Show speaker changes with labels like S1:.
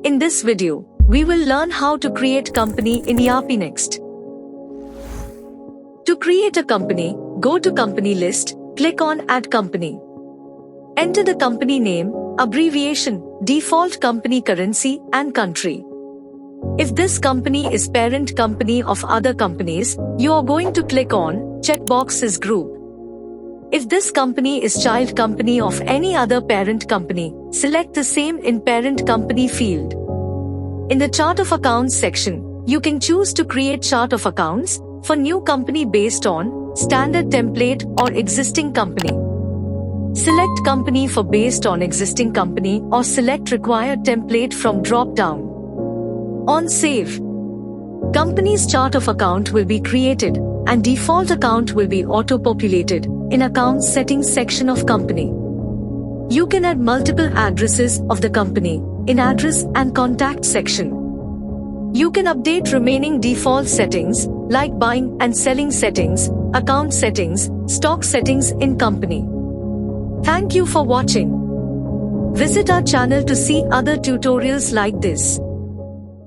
S1: In this video, we will learn how to create company in ERPNext. To create a company, go to Company List, click on Add Company. Enter the company name, abbreviation, default company currency and country. If this company is parent company of other companies, you are going to click on checkboxes group. If this company is child company of any other parent company, select the same in parent company field. In the chart of accounts section, you can choose to create chart of accounts for new company based on standard template or existing company. Select company for based on existing company or select required template from drop down. On save, company's chart of account will be created and default account will be auto-populated in accounts settings section of company. You can add multiple addresses of the company in address and contact section. You can update remaining default settings like buying and selling settings, account settings, stock settings in company. Thank you for watching. Visit our channel to see other tutorials like this.